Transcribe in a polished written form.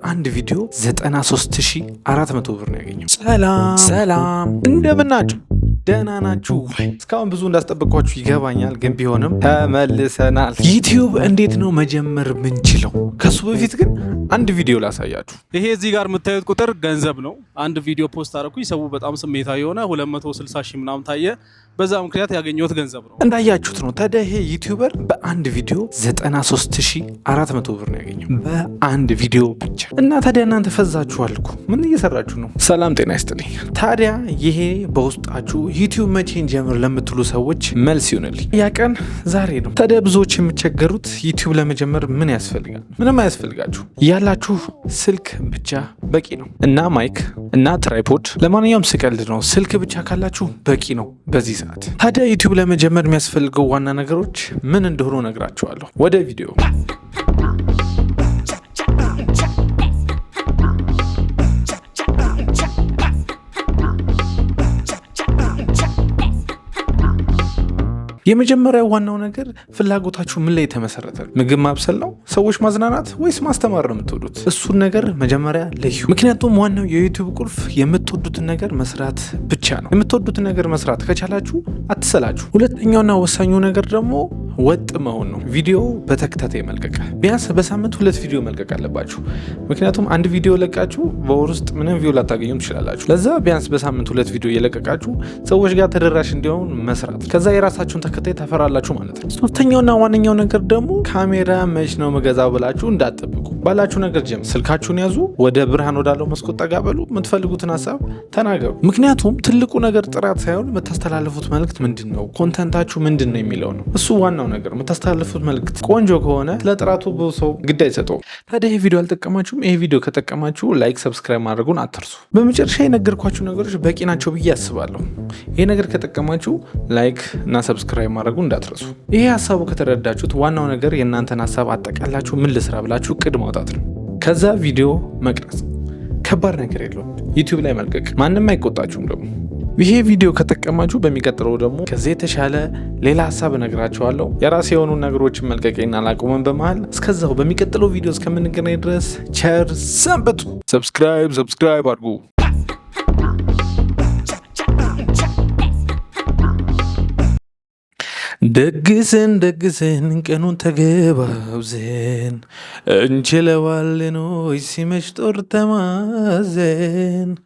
በአንድ ቪዲዮ 93400 ብር ነው ያገኘው። ሰላም እንደምን ናችሁ? ደህና ናችሁ? እስካሁን ብዙ እንዳስጠበቅኳችሁ ይገባኛል፣ ግን ቢሆንም ተመልሰናል። ዩቲዩብ እንዴት ነው መጀመር ምንችለው? ከሱ በፊት ግን አንድ ቪዲዮ ላሳያችሁ። ይሄ እዚህ ጋር የምታዩት ቁጥር ገንዘብ ነው። አንድ ቪዲዮ ፖስት አደረኩኝ፣ ሰው በጣም ስሜታዊ የሆነ 260 ሺህ ምናምን ታየ። በዛ ምክንያት ያገኘሁት ገንዘብ ነው። እንዳያችሁት ነው። ታዲያ ይሄ ዩቲዩበር በአንድ ቪዲዮ 93400 ብር ነው ያገኘው በአንድ ቪዲዮ ብቻ። እና ታዲያ እናንተ ፈዛችኋል እኮ ምን እየሰራችሁ ነው? ሰላም ጤና ይስጥልኝ። ታዲያ ይሄ በውስጣችሁ ዩቲዩብ መቼን ጀምር ለምትሉ ሰዎች መልስ ይሆንልኝ። ያ ቀን ዛሬ ነው። ታዲያ ብዙዎች የሚቸገሩት ዩቲዩብ ለመጀመር ምን ያስፈልጋል? ምንም አያስፈልጋችሁ። ያላችሁ ስልክ ብቻ በቂ ነው እና ማይክ እና ትራይፖድ። ለማንኛውም ስቀልድ ነው። ስልክ ብቻ ካላችሁ በቂ ነው በዚህ ሰዓት። ታዲያ ዩቲዩብ ለመጀመር የሚያስፈልገው ዋና ነገሮች ምን እንደሆኑ ነግራችኋለሁ። ወደ ቪዲዮ የመጀመሪያው ዋናው ነገር ፍላጎታችሁ ምን ላይ የተመሰረተ ነው? ምግብ ማብሰል ነው? ሰዎች ማዝናናት ወይስ ማስተማር ነው የምትወዱት? እሱን ነገር መጀመሪያ ለዩ። ምክንያቱም ዋናው የዩቲዩብ ቁልፍ የምትወዱትን ነገር መስራት ብቻ ነው። የምትወዱትን ነገር መስራት ከቻላችሁ አትሰላችሁ። ሁለተኛውና ወሳኙ ነገር ደግሞ ወጥ መሆን ነው። ቪዲዮ በተከታታይ መልቀቅ፣ ቢያንስ በሳምንት 2 ቪዲዮ መልቀቅ አለባችሁ። ምክንያቱም አንድ ቪዲዮ ለቃችሁ በወር ውስጥ ምንም ቪው ላታገኙም ትችላላችሁ። ለዛ ቢያንስ በሳምንት 2 ቪዲዮ እየለቀቃችሁ ሰዎች ጋር ተደራሽ እንዲሆን መስራት፣ ከዛ የራሳችሁን ተከታይ ታፈራላችሁ ማለት ነው። ሶስተኛውና ዋነኛው ነገር ደግሞ ካሜራ መች ነው መገዛው ብላችሁ እንዳትጠብቁ። ባላችሁ ነገር ጀምሩ። ስልካችሁን ያዙ፣ ወደ ብርሃን ወዳለው መስኮት ጠጋ በሉ፣ የምትፈልጉትን ሀሳብ ተናገሩ። ምክንያቱም ትልቁ ነገር ጥራት ሳይሆን የምታስተላልፉት መልእክት ምንድን ነው፣ ኮንተንታችሁ ምንድን ነው የሚለው ነው። እሱ ዋናው ነገር። የምታስተላልፉት መልእክት ቆንጆ ከሆነ ለጥራቱ ብዙ ሰው ግድ አይሰጠውም። ታዲያ ይህ ቪዲዮ አልጠቀማችሁም? ይህ ቪዲዮ ከጠቀማችሁ ላይክ፣ ሰብስክራይብ ማድረጉን አትርሱ። በመጨረሻ የነገርኳችሁ ነገሮች በቂ ናቸው ብዬ አስባለሁ። ይህ ነገር ከጠቀማችሁ ላይክ እና ሰብስክራይብ ማድረጉን እንዳትረሱ። ይሄ ሀሳቡ ከተረዳችሁት ዋናው ነገር የእናንተን ሀሳብ አጠቃላችሁ ምን ልስራ ብላችሁ እቅድ ማውጣት ነው። ከዛ ቪዲዮ መቅረጽ፣ ከባድ ነገር የለውም። ዩቲዩብ ላይ መልቀቅ፣ ማንም አይቆጣችሁም ደግሞ። ይሄ ቪዲዮ ከጠቀማችሁ በሚቀጥለው ደግሞ ከዚህ የተሻለ ሌላ ሀሳብ እነግራችኋለሁ። የራሴ የሆኑ ነገሮችን መልቀቄን አላቆመም በመሃል። እስከዛው በሚቀጥለው ቪዲዮ እስከምንገናኝ ድረስ ቸር ሰንብቱ። ሰብስክራይብ አድርጉ። ደግሰን ቀኑን ተገባብዘን እንችለዋለን ወይ ሲመሽ ጦር ተማዘን